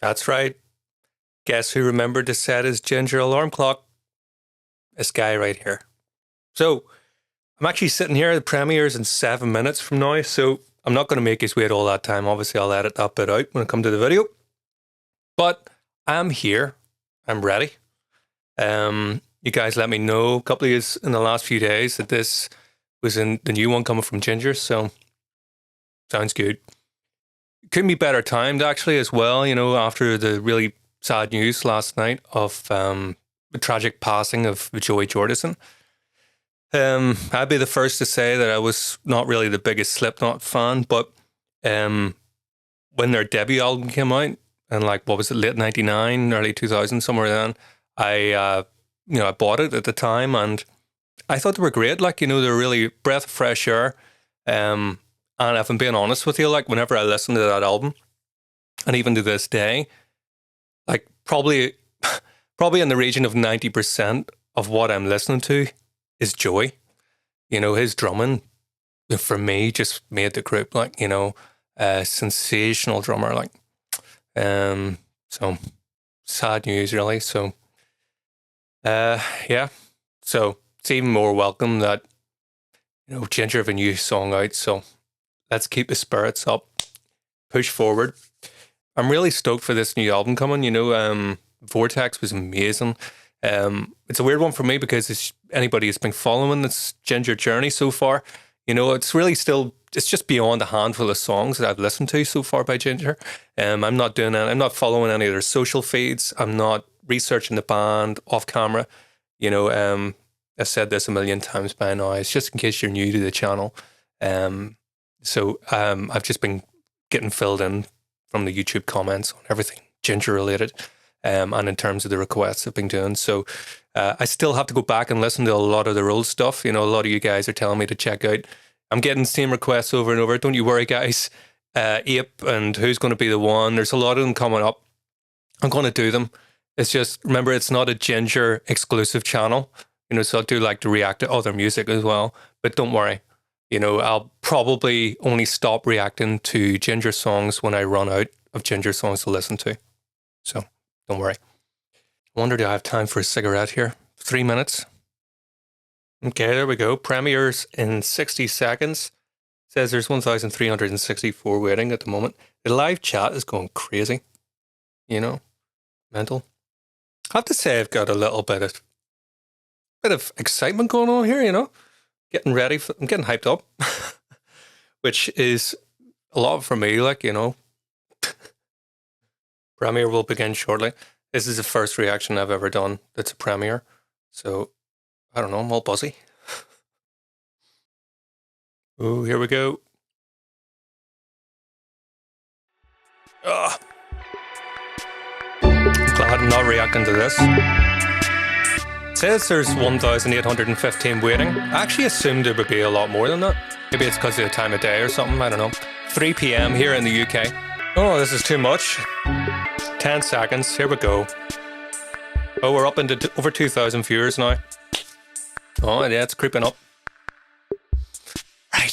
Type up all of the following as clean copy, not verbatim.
That's right. Guess who remembered to set his Ginger alarm clock? This guy right here. So, I'm actually sitting here. The premiere's in 7 minutes from now, so I'm not going to make us wait all that time. Obviously, I'll edit that bit out when I come to the video. But I'm here. I'm ready. You guys let me know a couple of you in the last few days that this was in the new one coming from Ginger, so sounds good. Couldn't be better timed, actually, as well, you know, after the really sad news last night of the tragic passing of Joey Jordison. I'd be the first to say that I was not really the biggest Slipknot fan, but when their debut album came out, and like, what was it, late 99, early 2000, somewhere then, I bought it at the time, and I thought they were great. Like, you know, they're really breath of fresh air. And if I'm being honest with you, like, whenever I listen to that album, and even to this day, like, probably in the region of 90% of what I'm listening to is Joey. You know, his drumming, for me, just made the group, like, you know, a sensational drummer, like. So sad news, really. So, yeah. So it's even more welcome that, you know, Ginger have a new song out. So let's keep the spirits up, push forward. I'm really stoked for this new album coming. You know, Vortex was amazing. It's a weird one for me because it's anybody who's been following this Ginger journey so far, you know, it's really still, it's just beyond a handful of songs that I've listened to so far by Ginger. I'm not following any of their social feeds. I'm not researching the band off camera. You know, I've said this a million times by now. It's just in case you're new to the channel. So I've just been getting filled in from the YouTube comments on everything Ginger related. And in terms of the requests I've been doing. So I still have to go back and listen to a lot of their old stuff. You know, a lot of you guys are telling me to check out. I'm getting the same requests over and over. Don't you worry, guys. Ape and Who's Going to Be the One. There's a lot of them coming up. I'm going to do them. It's just, remember, it's not a Ginger exclusive channel. You know, so I do like to react to other music as well. But don't worry. You know, I'll probably only stop reacting to Ginger songs when I run out of Ginger songs to listen to. So don't worry. I wonder, do I have time for a cigarette here? 3 minutes. Okay, there we go. Premieres in 60 seconds. Says there's 1,364 waiting at the moment. The live chat is going crazy. You know, mental. I have to say I've got a little bit of excitement going on here, you know. Getting ready. I'm getting hyped up. Which is a lot for me, like, you know. Premiere will begin shortly. This is the first reaction I've ever done that's a premiere. So, I don't know, I'm all buzzy. Oh, here we go. Ugh. Glad I'm not reacting to this. It says there's 1,815 waiting. I actually assumed there would be a lot more than that. Maybe it's because of the time of day or something, I don't know. 3 p.m. here in the UK. Oh, this is too much. 10 seconds, here we go. Oh, we're up into over 2,000 viewers now. Oh, yeah, it's creeping up. Right.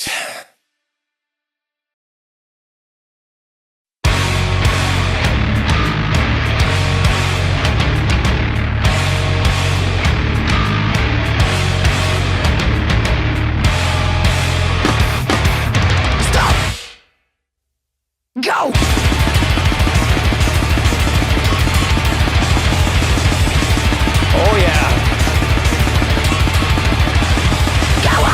Stop! Go! Oh, yeah. Go on!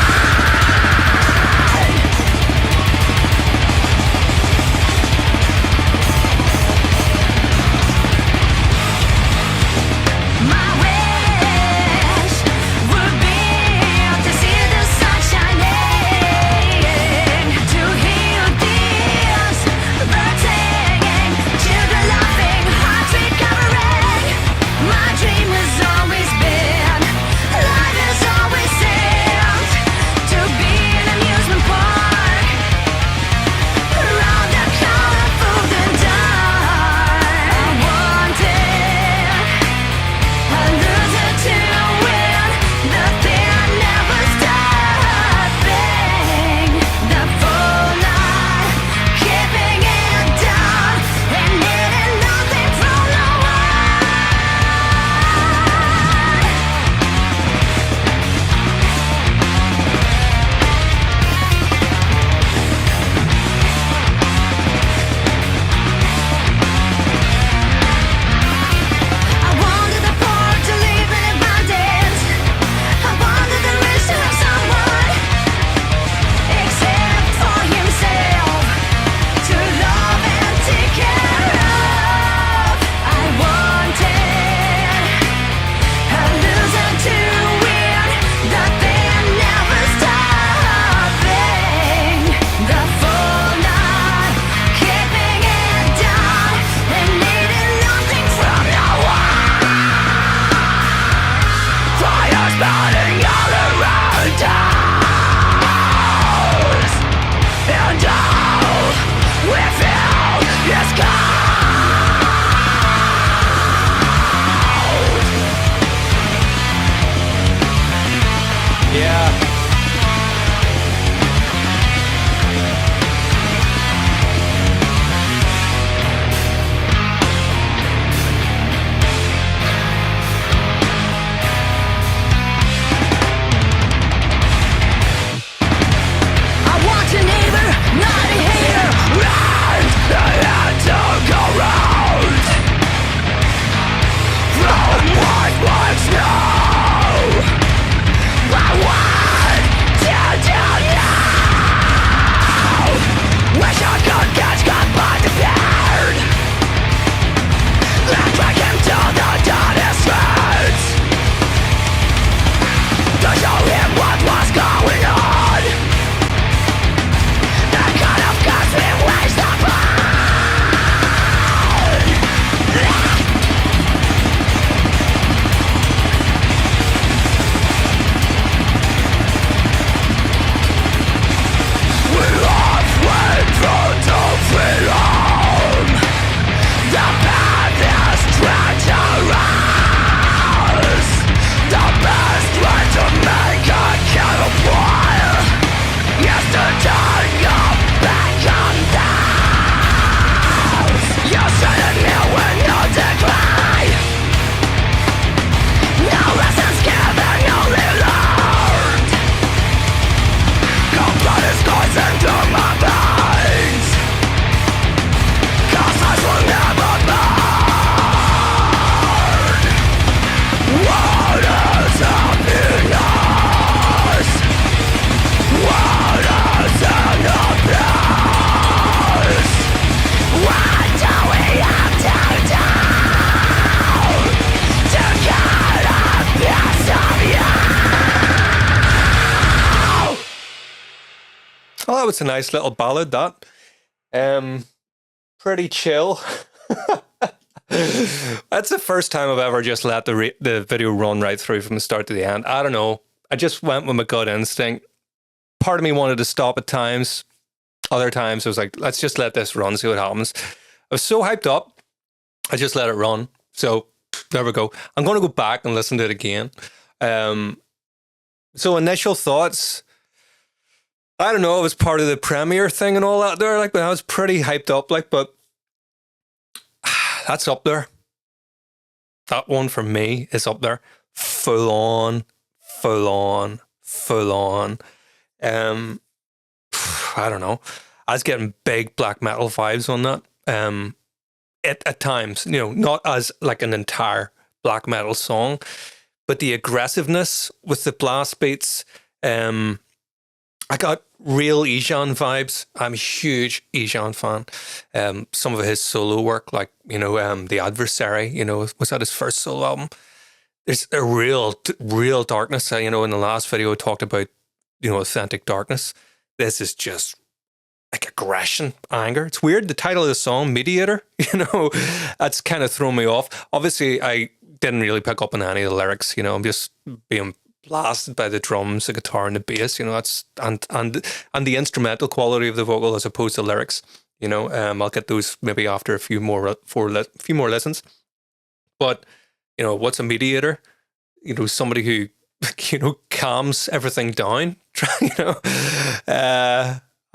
was a nice little ballad, that. Pretty chill. That's the first time I've ever just let the video run right through from the start to the end. I don't know. I just went with my gut instinct. Part of me wanted to stop at times. Other times I was like, let's just let this run, see what happens. I was so hyped up, I just let it run. So there we go. I'm going to go back and listen to it again. So initial thoughts, I don't know, it was part of the premiere thing and all that there, like, but I was pretty hyped up, like, but that's up there. That one for me is up there. Full on. I don't know. I was getting big black metal vibes on that. At times, you know, not as like an entire black metal song, but the aggressiveness with the blast beats. I got real Ejan vibes. I'm a huge Ejan fan. Some of his solo work, like, you know, The Adversary, you know, was that his first solo album? There's a real darkness. You know, in the last video I talked about, you know, authentic darkness. This is just like aggression, anger. It's weird. The title of the song, Mediator, you know, that's kind of thrown me off. Obviously, I didn't really pick up on any of the lyrics. You know, I'm just being blasted by the drums, the guitar, and the bass. You know, that's and the instrumental quality of the vocal as opposed to lyrics. You know, I'll get those maybe after a few more listens. But you know, what's a mediator? You know, somebody who, you know, calms everything down. You know,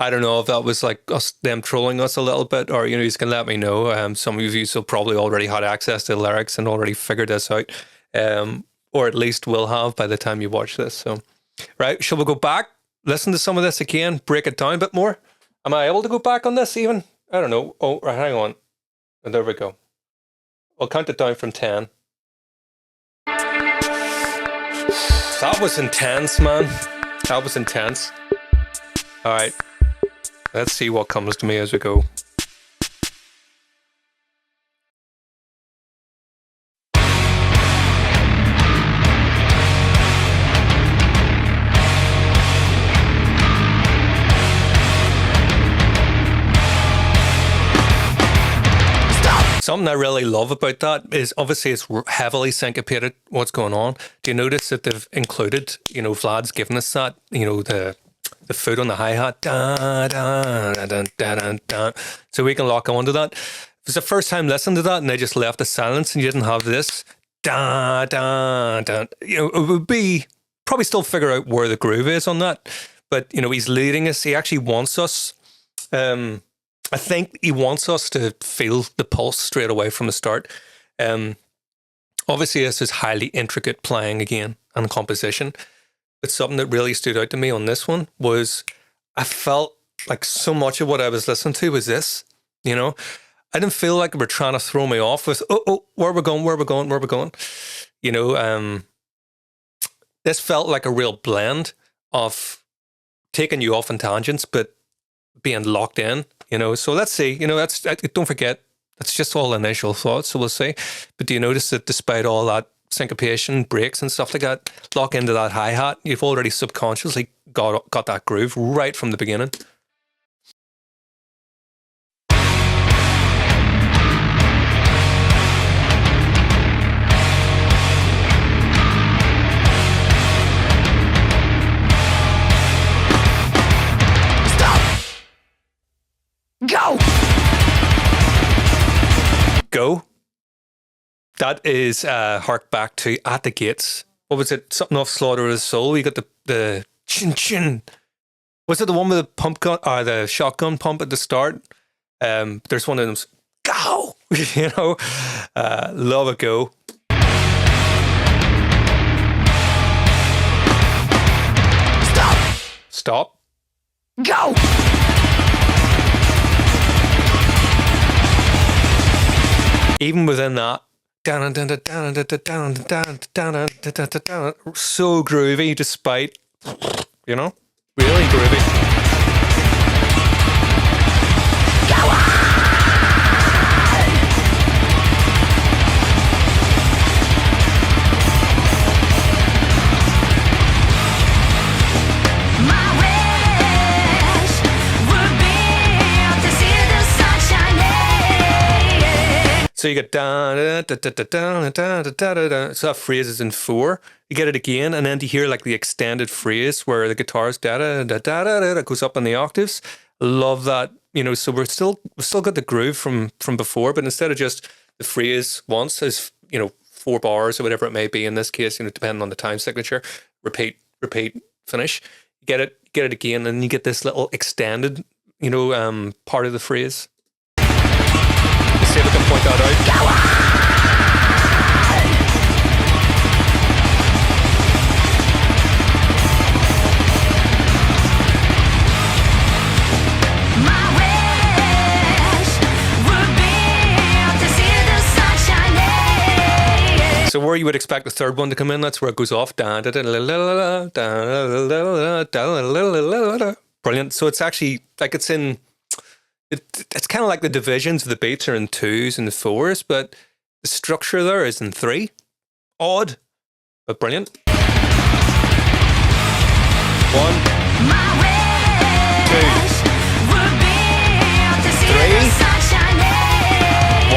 I don't know if that was like them trolling us a little bit, or, you know, you can let me know. Some of you have probably already had access to the lyrics and already figured this out, or at least will have by the time you watch this. So, right, shall we go back, listen to some of this again, break it down a bit more? Am I able to go back on this even? I don't know. Oh, right, hang on. And there we go. I'll count it down from 10. That was intense, man. That was intense. All right. Let's see what comes to me as we go. Something I really love about that is obviously it's heavily syncopated, what's going on. Do you notice that they've included, you know, Vlad's given us that, you know, the foot on the hi-hat, da, da, da, da, da, da, so we can lock onto that. It was the first time listening to that and they just left the silence and you didn't have this, da, da, da. You know, it would be, probably still figure out where the groove is on that. But, you know, he's leading us. He actually wants us, I think he wants us to feel the pulse straight away from the start. Obviously, this is highly intricate playing again and composition. But something that really stood out to me on this one was I felt like so much of what I was listening to was this, you know. I didn't feel like they were trying to throw me off with, where we're going. You know, this felt like a real blend of taking you off on tangents, but being locked in, you know. So let's see, you know, don't forget, that's just all initial thoughts, so we'll see. But do you notice that despite all that syncopation, breaks and stuff like that, lock into that hi-hat, you've already subconsciously got that groove right from the beginning. Go. That is hark back to At the Gates. What was it? Something off Slaughter of the Soul. You got the chin chin. Was it the one with the pump gun or the shotgun pump at the start? There's one of them. Go. You know, love a go. Stop. Go. Even within that, so groovy, despite, you know, really groovy. So you get da da da da da da da da da da. So that phrase is in 4. You get it again, and then you hear like the extended phrase where the guitar's da da da da da da goes up in the octaves. Love that. So we've still got the groove from before, but instead of just the phrase once as 4 bars or whatever it may be in this case, depending on the time signature, repeat, finish. You get it again, and you get this little extended, part of the phrase. Let's see if we can point that out. Go on! So where you would expect the third one to come in, that's where it goes off. Brilliant. So it's actually like it's kind of like the divisions of the beats are in 2s and the 4s, but the structure there is in 3. Odd, but brilliant. 1, 2, 3, 1,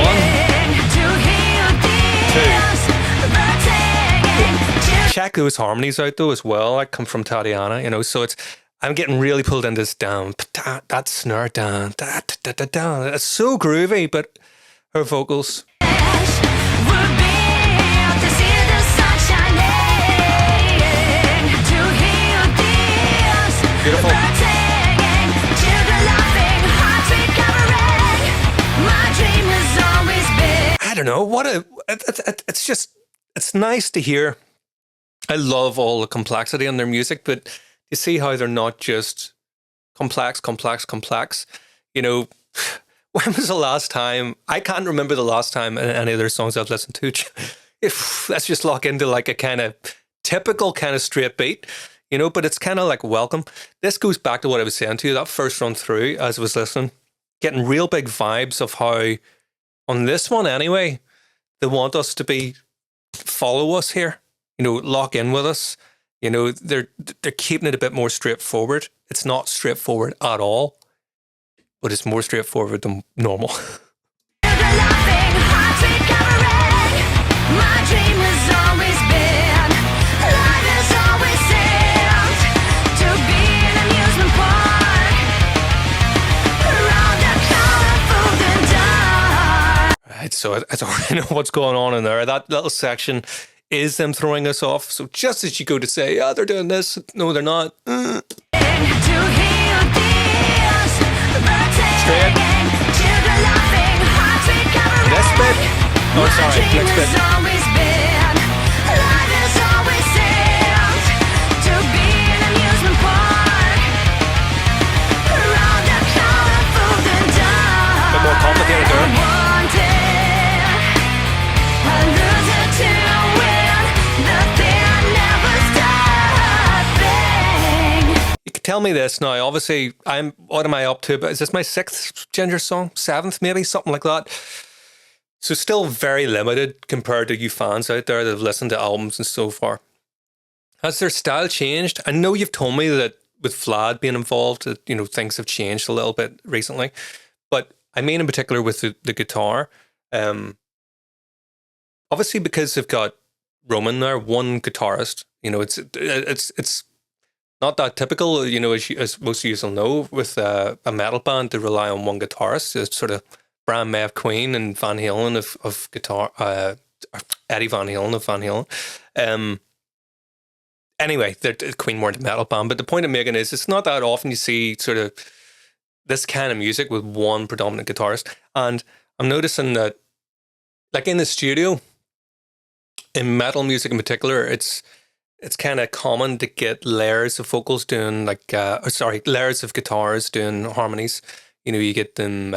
2. Check those harmonies out though as well. I come from Tatiana, so I'm getting really pulled into this down. That snare down. It's so groovy, but her vocals. Beautiful. I don't know it's nice to hear. I love all the complexity in their music, but you see how they're not just complex. When was the last time? I can't remember the last time in any of their songs I've listened to. Let's just lock into like a kind of typical kind of straight beat, but it's kind of like welcome. This goes back to what I was saying to you, that first run through as I was listening, getting real big vibes of how, on this one anyway, they want us to follow us here. Lock in with us. They're keeping it a bit more straightforward. It's not straightforward at all, but it's more straightforward than normal. Right, so I don't know what's going on in there. That little section is them throwing us off. So just as you go to say, yeah, they're doing this. No, they're not. Straight. This bit. Oh, sorry. Next bit. Bit more complicated there. Tell me this now. Obviously, what am I up to? But is this my 6th Ginger song? 7th, maybe? Something like that. So still very limited compared to you fans out there that have listened to albums and so far. Has their style changed? I know you've told me that with Vlad being involved, that, things have changed a little bit recently. But I mean in particular with the guitar. Obviously because they've got Roman there, one guitarist. It's not that typical, as most of you will know, with a metal band to rely on one guitarist. It's sort of Brian May of Queen and Van Halen of guitar, Eddie Van Halen of Van Halen. Anyway, Queen weren't a metal band, but the point I'm making is it's not that often you see sort of this kind of music with one predominant guitarist. And I'm noticing that, like in the studio, in metal music in particular, it's kind of common to get layers of vocals doing layers of guitars doing harmonies. You get them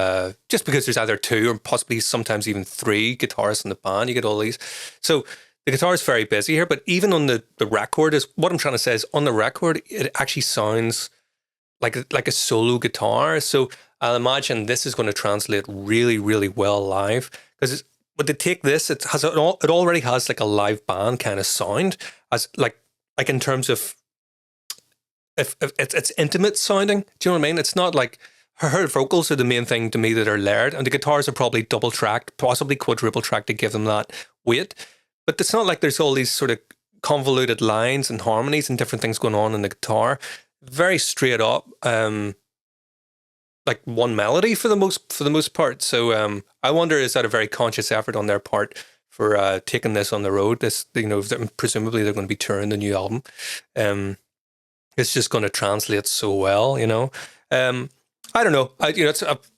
just because there's either 2 or possibly sometimes even 3 guitarists in the band. You get all these. So the guitar is very busy here, but even on the record, is what I'm trying to say is on the record, it actually sounds like a solo guitar. So I'll imagine this is going to translate really, really well live because when they take this, it already has like a live band kind of sound. As like in terms of if it's intimate sounding, do you know what I mean? It's not like her vocals are the main thing to me that are layered, and the guitars are probably double tracked, possibly quadruple tracked to give them that weight. But it's not like there's all these sort of convoluted lines and harmonies and different things going on in the guitar. Very straight up, like one melody for the most part. So I wonder, is that a very conscious effort on their part for taking this on the road? This, you know, presumably they're going to be touring the new album. It's just going to translate so well, you know. I don't know. I've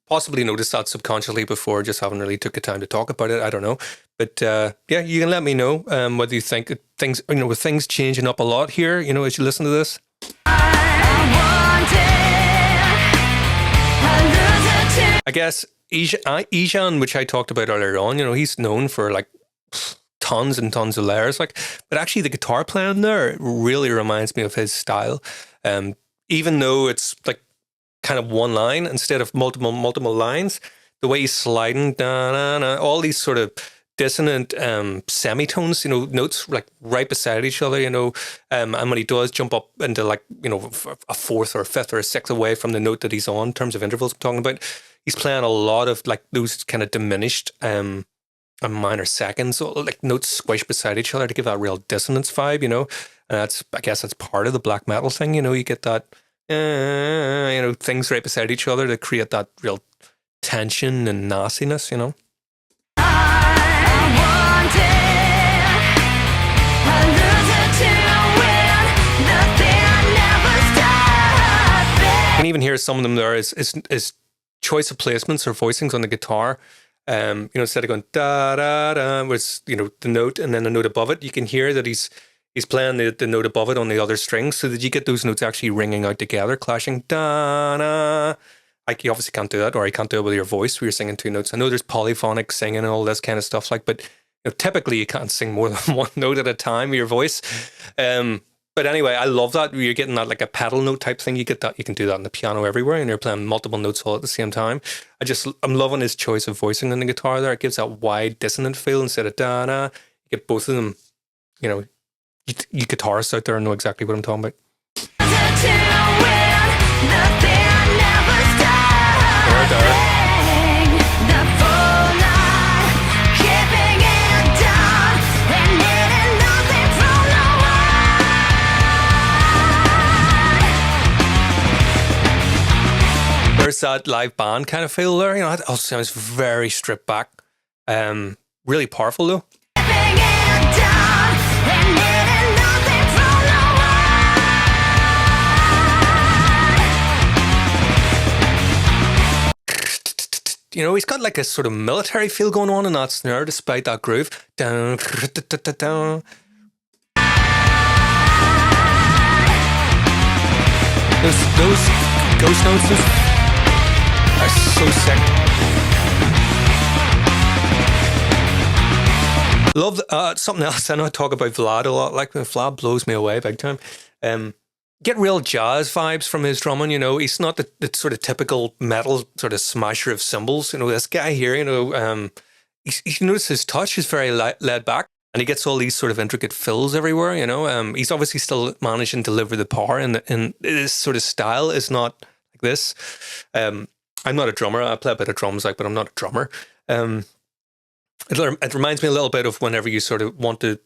possibly noticed that subconsciously before, just haven't really took the time to talk about it. I don't know. But yeah, you can let me know whether you think things, you know, with things changing up a lot here, you know, as you listen to this. I guess Ijan, which I talked about earlier on, you know, he's known for like tons and tons of layers, like, but actually the guitar playing there really reminds me of his style. Even though it's like kind of one line instead of multiple lines, the way he's sliding down, all these sort of dissonant semitones, you know, notes like right beside each other, you know, and when he does jump up into like, you know, a fourth or a fifth or a sixth away from the note that he's on in terms of intervals I'm talking about, he's playing a lot of like those kind of diminished and minor seconds, so like notes squished beside each other to give that real dissonance vibe, you know. And that's, I guess that's part of the black metal thing, you know, you get that you know, things right beside each other to create that real tension and nastiness, you know. You can even hear some of them there is choice of placements or voicings on the guitar. You know, instead of going da da da, was, you know, the note and then the note above it, you can hear that he's playing the note above it on the other string, so that you get those notes actually ringing out together, clashing. Da da. Like, you obviously can't do that, or you can't do it with your voice where you're singing two notes. I know there's polyphonic singing and all this kind of stuff, like, but you know, typically you can't sing more than one note at a time with your voice. But anyway, I love that you're getting that like a pedal note type thing. You get that, you can do that on the piano everywhere, and you're playing multiple notes all at the same time. I'm loving his choice of voicing on the guitar there. It gives that wide dissonant feel instead of da da. You get both of them, you know. You guitarists out there know exactly what I'm talking about. There's that live band kind of feel there, you know. It all sounds very stripped back. Really powerful though. You know, he's got like a sort of military feel going on in that snare, despite that groove. Down, down. Those ghost notes are so sick. Love something else. I know I talk about Vlad a lot. Like, Vlad blows me away big time. Get real jazz vibes from his drumming, you know. He's not the sort of typical metal sort of smasher of cymbals. You know, this guy here, you know, you notice his touch is very laid back, and he gets all these sort of intricate fills everywhere, you know. He's obviously still managing to deliver the power, and this sort of style is not like this. I'm not a drummer. I play a bit of drums, like, but I'm not a drummer. It reminds me a little bit of whenever you sort of want to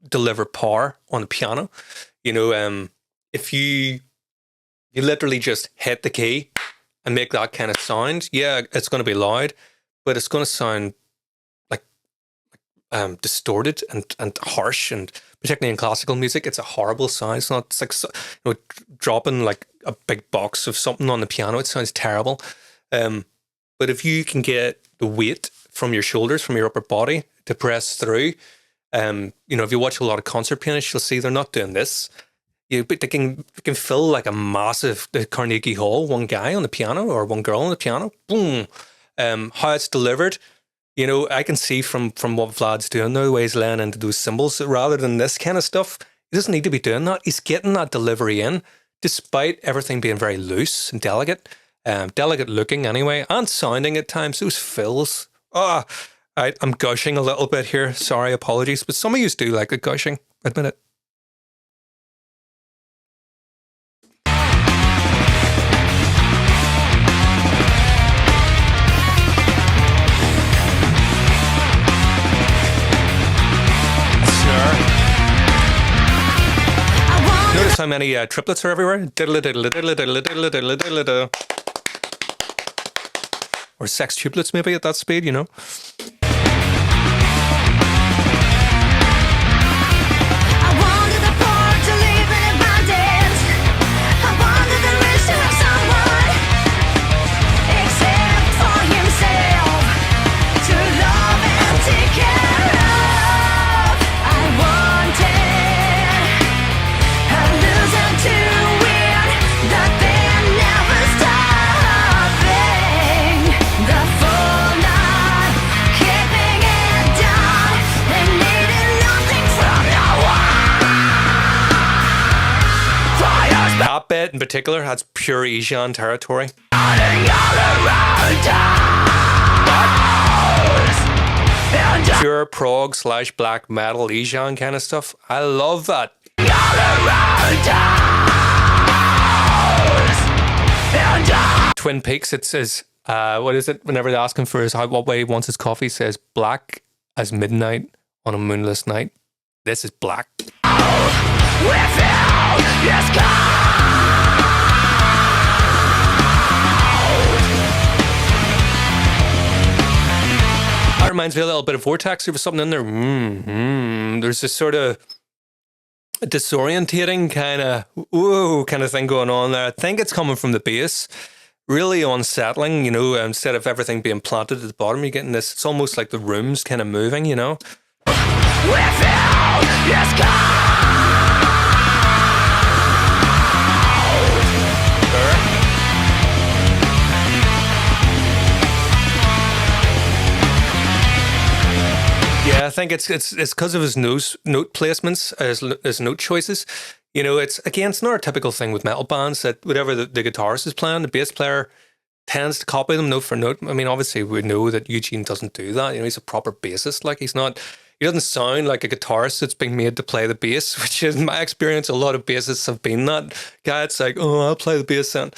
deliver power on a piano, you know. If you literally just hit the key and make that kind of sound, yeah, it's going to be loud, but it's going to sound like distorted and harsh, and particularly in classical music, it's a horrible sound. It's not, it's like, you know, dropping like a big box of something on the piano. It sounds terrible. But if you can get the weight from your shoulders, from your upper body to press through, you know, if you watch a lot of concert pianists, you'll see they're not doing this. But they can fill like a massive Carnegie Hall, one guy on the piano or one girl on the piano. Boom. How it's delivered, you know, I can see from what Vlad's doing now, the way he's laying into those cymbals, rather than this kind of stuff. He doesn't need to be doing that. He's getting that delivery in, despite everything being very loose and delicate. Delicate looking anyway, and sounding at times. Those fills. I'm gushing a little bit here. Sorry, apologies. But some of you do like the gushing. Admit it. Notice how many triplets are everywhere? Or sextuplets maybe at that speed, you know? That bit in particular has pure Asian territory. Pure prog / black metal Asian kind of stuff. I love that. Twin Peaks, it says, what is it? Whenever they ask him for what way he wants his coffee, says black as midnight on a moonless night. This is black. That reminds me a little bit of Vortex. There was something in there. There's this sort of disorientating kind of thing going on there. I think it's coming from the bass. Really unsettling, you know, instead of everything being planted at the bottom, you're getting this, it's almost like the room's kind of moving, you know. Yeah, I think it's because of his note placements, his note choices. You know, it's not a typical thing with metal bands that whatever the guitarist is playing, the bass player tends to copy them note for note. I mean, obviously we know that Eugene doesn't do that. You know, he's a proper bassist. Like he doesn't sound like a guitarist that's being made to play the bass, which is my experience. A lot of bassists have been that guy. It's like, oh, I'll play the bass then.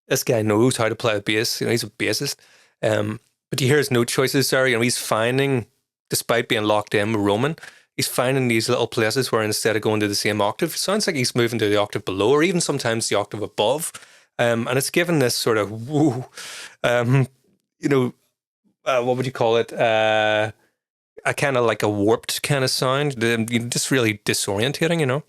This guy knows how to play the bass. You know, he's a bassist. But you hear his note choices there. You know, he's finding, despite being locked in with Roman, he's finding these little places where instead of going to the same octave, it sounds like he's moving to the octave below or even sometimes the octave above. And it's given this sort of, you know, what would you call it? A kind of like a warped kind of sound. Just really disorientating, you know?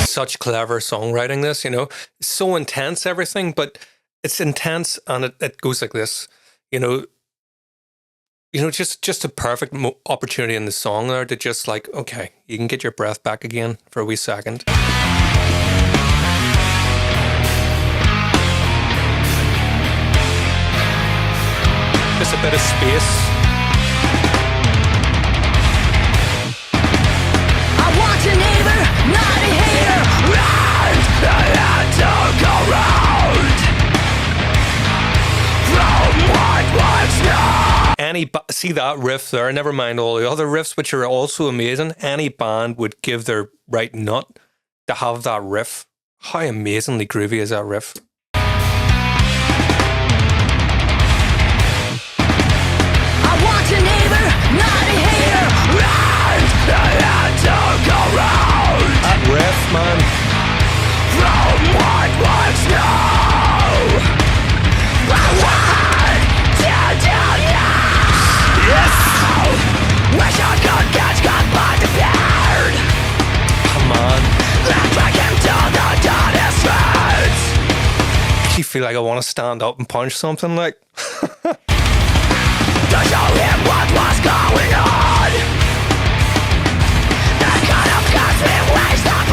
Such clever songwriting, this, you know, it's so intense, everything, but it's intense and it goes like this, you know, just a perfect opportunity in the song there to just like, okay, you can get your breath back again for a wee second. Just a bit of space. I want your neighbor, not a hater. Round and go round. From what was now. See that riff there? Never mind all the other riffs, which are also amazing. Any band would give their right nut to have that riff. How amazingly groovy is that riff? I want your neighbor, not a hater. Round and go round. That riff, man. From what was now. I want to now. Yes! Wish I could catch God by the beard. Come on. Let's drag him to the darkest roads. I feel like I want to stand up and punch something like. To show him what was going on. The kind of cosmic waste of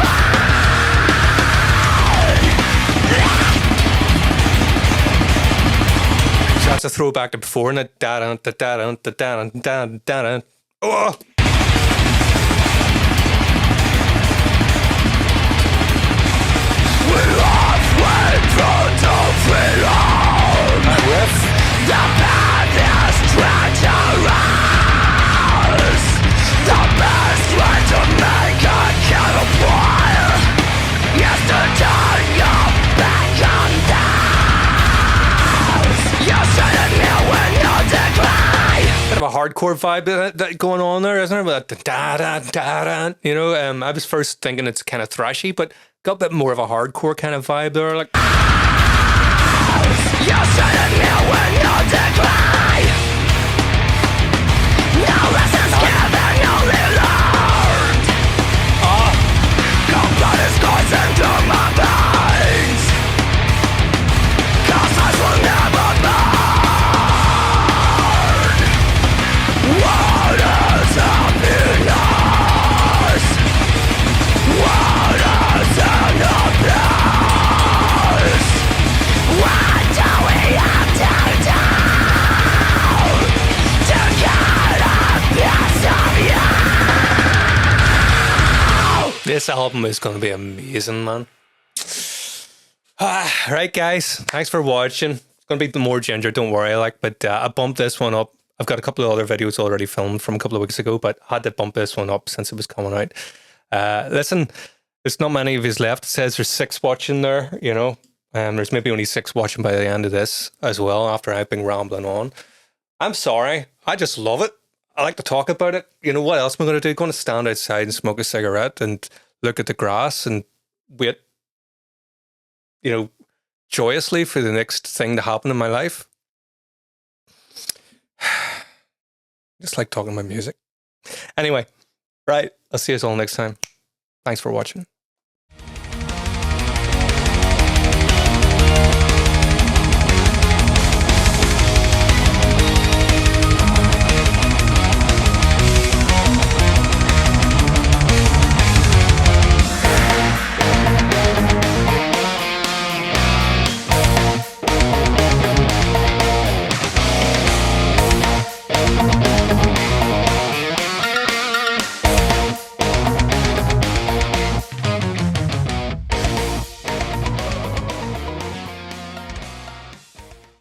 So that's a throwback to before, and oh! we are free to freedom. That riff. The path is treacherous. hardcore vibe that going on there, isn't there? With that da-da-da-da, you know, I was first thinking it's kind of thrashy, but got a bit more of a hardcore kind of vibe there. Like, You shouldn't know when you decline. No lessons given, only learned. Comfort is coursing through my veins. 'Cause I will never burn. What is happiness? What is happiness? What do we have to do to get a piece of you? this album is going to be amazing, man. Right, guys. Thanks for watching. It's going to be more Ginger, don't worry. But I bumped this one up. I've got a couple of other videos already filmed from a couple of weeks ago, but I had to bump this one up since it was coming out. Listen, there's not many of his left. It says there's 6 watching there, you know. There's maybe only 6 watching by the end of this as well, after I've been rambling on. I'm sorry. I just love it. I like to talk about it. You know, what else am I going to do? Going to stand outside and smoke a cigarette and look at the grass and wait, you know, joyously for the next thing to happen in my life. Just like talking about music. Anyway, right. I'll see you all next time. Thanks for watching.